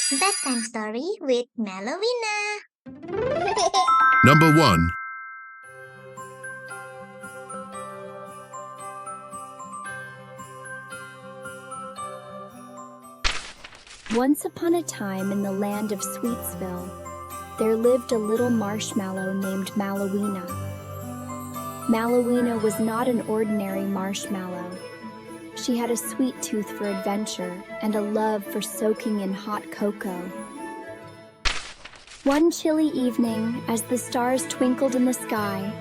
Bedtime story with Mallowina. Number 1. Once upon a time in the land of Sweetsville, there lived a little marshmallow named Mallowina. Mallowina was not an ordinary marshmallow. She had a sweet tooth for adventure and a love for soaking in hot cocoa. One chilly evening, as the stars twinkled in the sky,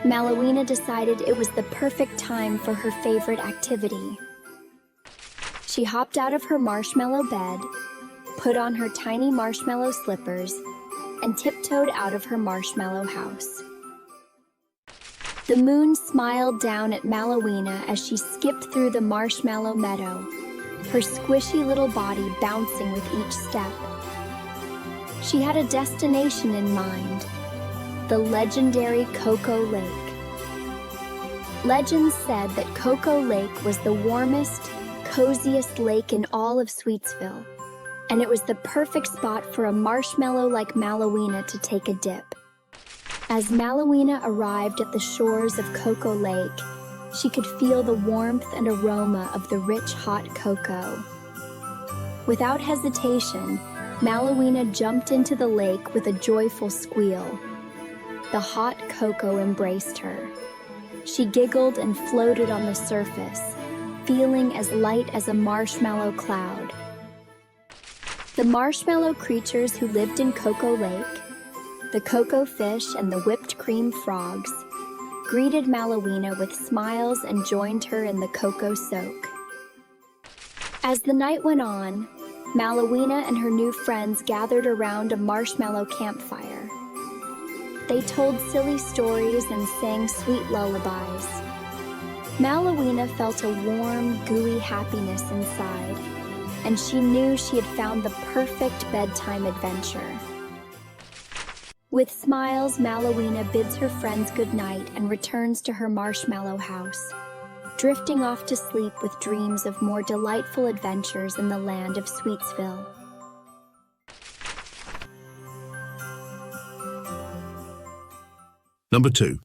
Mallowina decided it was the perfect time for her favorite activity. She hopped out of her marshmallow bed, put on her tiny marshmallow slippers, and tiptoed out of her marshmallow house. The moon smiled down at Mallowina as she skipped through the marshmallow meadow, her squishy little body bouncing with each step. She had a destination in mind, the legendary Cocoa Lake. Legends said that Cocoa Lake was the warmest, coziest lake in all of Sweetsville, and it was the perfect spot for a marshmallow like Mallowina to take a dip. As Mallowina arrived at the shores of Cocoa Lake, she could feel the warmth and aroma of the rich hot cocoa. Without hesitation, Mallowina jumped into the lake with a joyful squeal. The hot cocoa embraced her. She giggled and floated on the surface, feeling as light as a marshmallow cloud. The marshmallow creatures who lived in Cocoa Lake, the cocoa fish and the whipped cream frogs, greeted Mallowina with smiles and joined her in the cocoa soak. As the night went on, Mallowina and her new friends gathered around a marshmallow campfire. They told silly stories and sang sweet lullabies. Mallowina felt a warm, gooey happiness inside, and she knew she had found the perfect bedtime adventure. With smiles, Mallowina bids her friends goodnight and returns to her marshmallow house, drifting off to sleep with dreams of more delightful adventures in the land of Sweetsville. Number 2.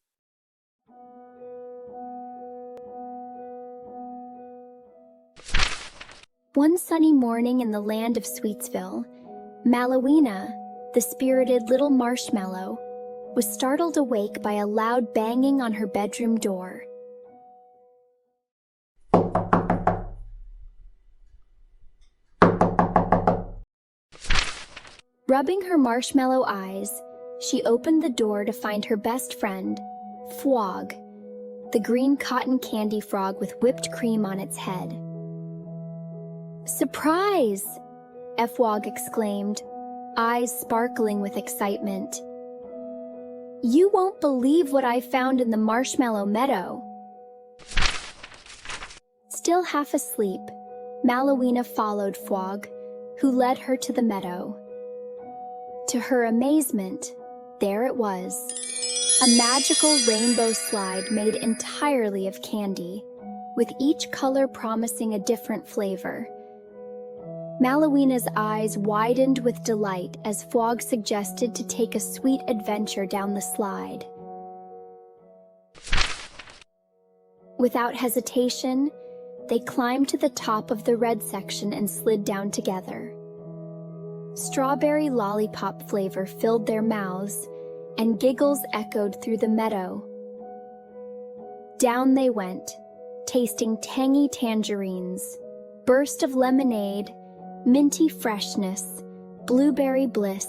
One sunny morning in the land of Sweetsville, Mallowina, the spirited little marshmallow, was startled awake by a loud banging on her bedroom door. Rubbing her marshmallow eyes, she opened the door to find her best friend, Fwog, the green cotton candy frog with whipped cream on its head. "Surprise!" Fwog exclaimed, eyes sparkling with excitement. "You won't believe what I found in the marshmallow meadow." Still half asleep, Mallowina followed Fwog, who led her to the meadow. To her amazement, there it was, a magical rainbow slide made entirely of candy, with each color promising a different flavor. Mallowina's eyes widened with delight as Fwog suggested to take a sweet adventure down the slide. Without hesitation, they climbed to the top of the red section and slid down together. Strawberry lollipop flavor filled their mouths, and giggles echoed through the meadow. Down they went, tasting tangy tangerines, burst of lemonade, minty freshness, blueberry bliss,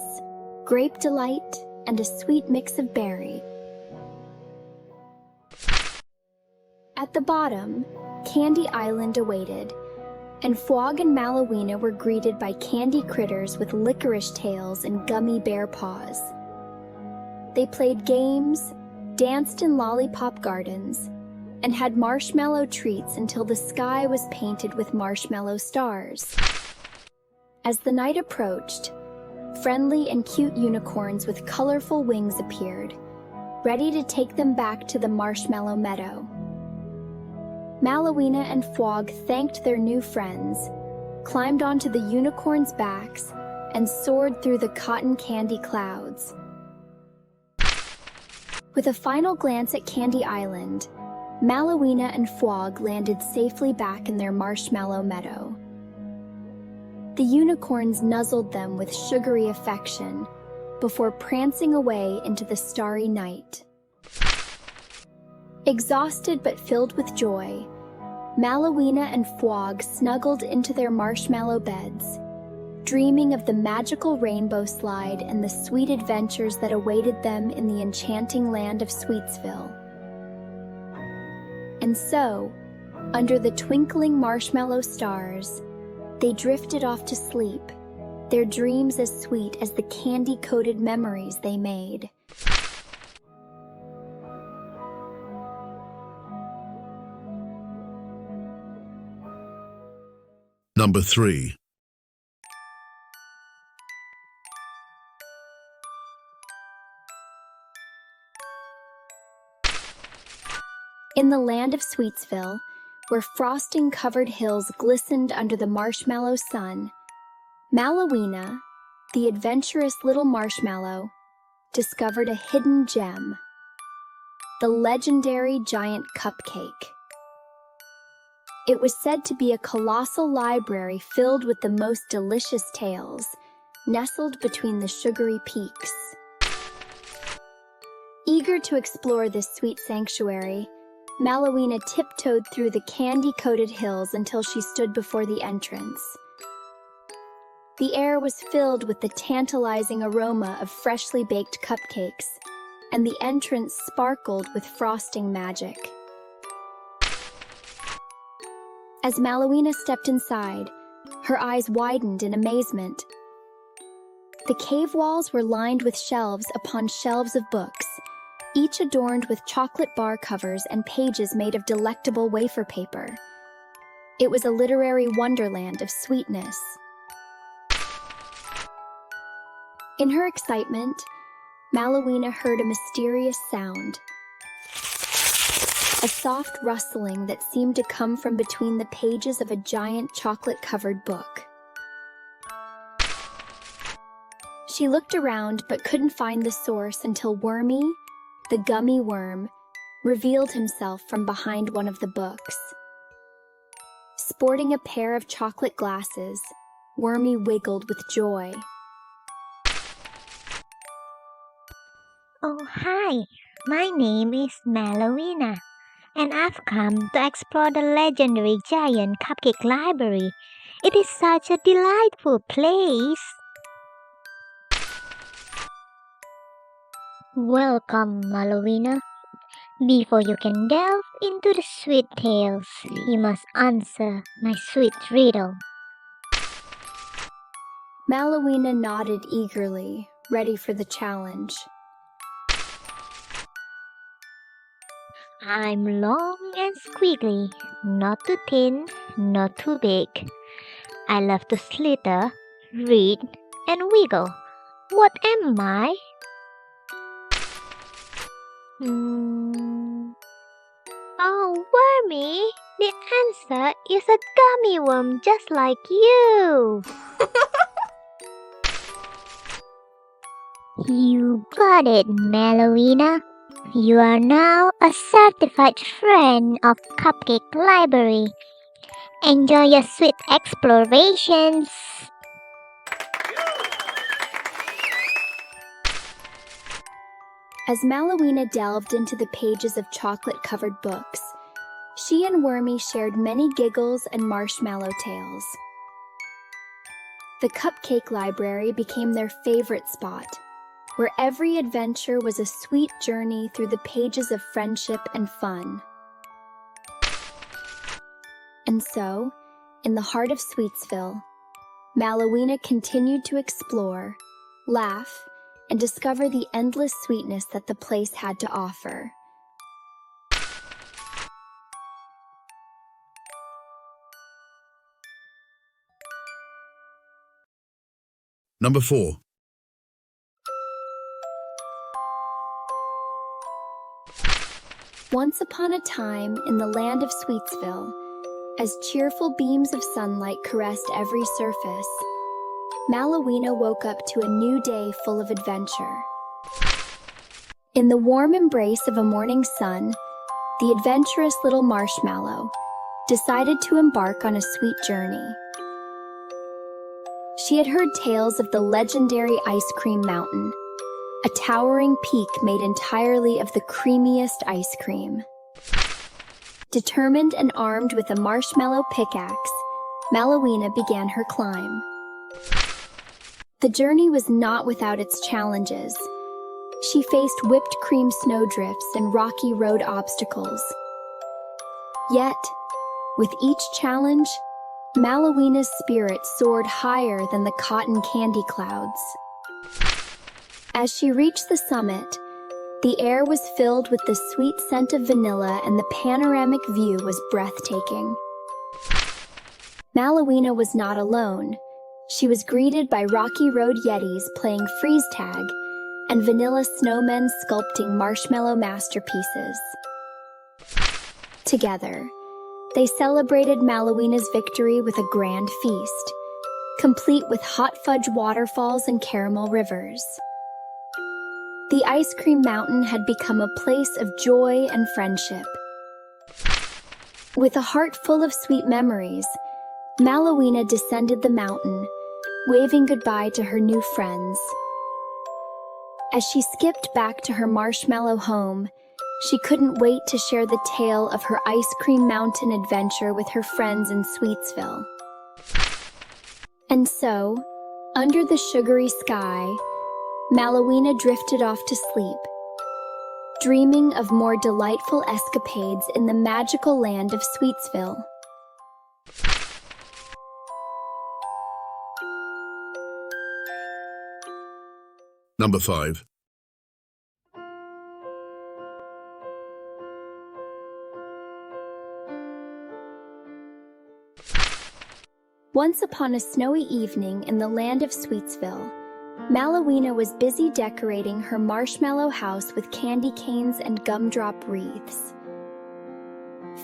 grape delight, and a sweet mix of berry. At the bottom, Candy Island awaited, and Fwog and Mallowina were greeted by candy critters with licorice tails and gummy bear paws. They played games, danced in lollipop gardens, and had marshmallow treats until the sky was painted with marshmallow stars. As the night approached, friendly and cute unicorns with colorful wings appeared, ready to take them back to the marshmallow meadow. Mallowina and Fwog thanked their new friends, climbed onto the unicorns' backs, and soared through the cotton candy clouds. With a final glance at Candy Island, Mallowina and Fwog landed safely back in their marshmallow meadow. The unicorns nuzzled them with sugary affection before prancing away into the starry night. Exhausted but filled with joy, Mallowina and Fwog snuggled into their marshmallow beds, dreaming of the magical rainbow slide and the sweet adventures that awaited them in the enchanting land of Sweetsville. And so, under the twinkling marshmallow stars, they drifted off to sleep, their dreams as sweet as the candy-coated memories they made. Number 3. In the land of Sweetsville, where frosting-covered hills glistened under the marshmallow sun, Mallowina, the adventurous little marshmallow, discovered a hidden gem: the legendary giant Cupcake. It was said to be a colossal library filled with the most delicious tales, nestled between the sugary peaks. Eager to explore this sweet sanctuary, Mallowina tiptoed through the candy-coated hills until she stood before the entrance. The air was filled with the tantalizing aroma of freshly baked cupcakes, and the entrance sparkled with frosting magic. As Mallowina stepped inside, her eyes widened in amazement. The cave walls were lined with shelves upon shelves of books, each adorned with chocolate bar covers and pages made of delectable wafer paper. It was a literary wonderland of sweetness. In her excitement, Mallowina heard a mysterious sound, a soft rustling that seemed to come from between the pages of a giant chocolate-covered book. She looked around but couldn't find the source until Wormy, the gummy worm, revealed himself from behind one of the books. Sporting a pair of chocolate glasses, Wormy wiggled with joy. Oh, hi. My name is Mallowina, and I've come to explore the legendary giant Cupcake Library. It is such a delightful place. Welcome, Mallowina. Before you can delve into the sweet tales, you must answer my sweet riddle. Mallowina nodded eagerly, ready for the challenge. I'm long and squiggly, not too thin, not too big. I love to slither, read, and wiggle. What am I? Oh, Wormy, the answer is a gummy worm just like you. You got it, Mallowina. You are now a certified friend of Cupcake Library. Enjoy your sweet explorations. As Mallowina delved into the pages of chocolate-covered books, she and Wormy shared many giggles and marshmallow tales. The Cupcake Library became their favorite spot, where every adventure was a sweet journey through the pages of friendship and fun. And so, in the heart of Sweetsville, Mallowina continued to explore, laugh, and discover the endless sweetness that the place had to offer. Number 4. Once upon a time in the land of Sweetsville, as cheerful beams of sunlight caressed every surface, Mallowina woke up to a new day full of adventure. In the warm embrace of a morning sun, the adventurous little marshmallow decided to embark on a sweet journey. She had heard tales of the legendary ice cream mountain, a towering peak made entirely of the creamiest ice cream. Determined and armed with a marshmallow pickaxe, Mallowina began her climb. The journey was not without its challenges. She faced whipped cream snowdrifts and rocky road obstacles. Yet, with each challenge, Mallowina's spirit soared higher than the cotton candy clouds. As she reached the summit, the air was filled with the sweet scent of vanilla and the panoramic view was breathtaking. Mallowina was not alone. She was greeted by rocky road yetis playing freeze tag and vanilla snowmen sculpting marshmallow masterpieces. Together, they celebrated Mallowina's victory with a grand feast, complete with hot fudge waterfalls and caramel rivers. The ice cream mountain had become a place of joy and friendship. With a heart full of sweet memories, Mallowina descended the mountain, waving goodbye to her new friends. As she skipped back to her marshmallow home, she couldn't wait to share the tale of her ice cream mountain adventure with her friends in Sweetsville. And so, under the sugary sky, Mallowina drifted off to sleep, dreaming of more delightful escapades in the magical land of Sweetsville. Number 5. Once upon a snowy evening in the land of Sweetsville, Mallowina was busy decorating her marshmallow house with candy canes and gumdrop wreaths.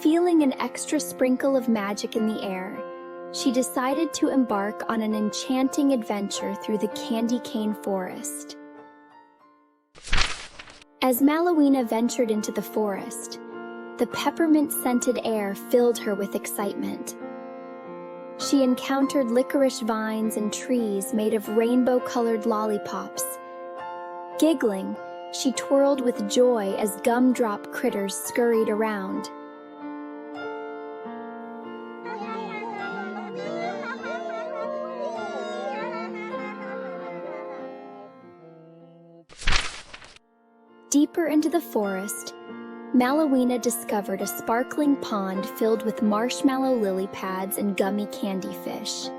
Feeling an extra sprinkle of magic in the air, she decided to embark on an enchanting adventure through the candy cane forest. As Mallowina ventured into the forest, the peppermint-scented air filled her with excitement. She encountered licorice vines and trees made of rainbow-colored lollipops. Giggling, she twirled with joy as gumdrop critters scurried around. Deeper into the forest, Mallowina discovered a sparkling pond filled with marshmallow lily pads and gummy candy fish.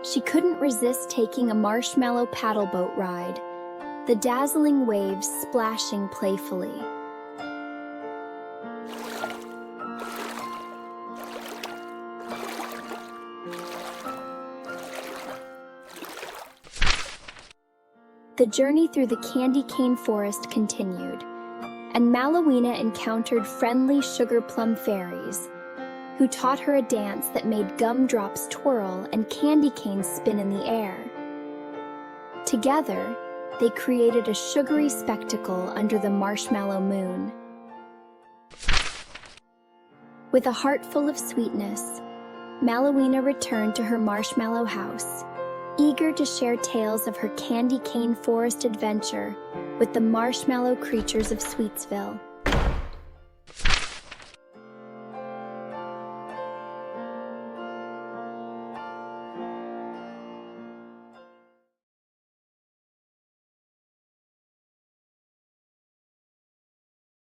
She couldn't resist taking a marshmallow paddle boat ride, the dazzling waves splashing playfully. The journey through the candy cane forest continued, and Mallowina encountered friendly sugar plum fairies, who taught her a dance that made gumdrops twirl and candy canes spin in the air. Together, they created a sugary spectacle under the marshmallow moon. With a heart full of sweetness, Mallowina returned to her marshmallow house, eager to share tales of her candy cane forest adventure with the marshmallow creatures of Sweetsville.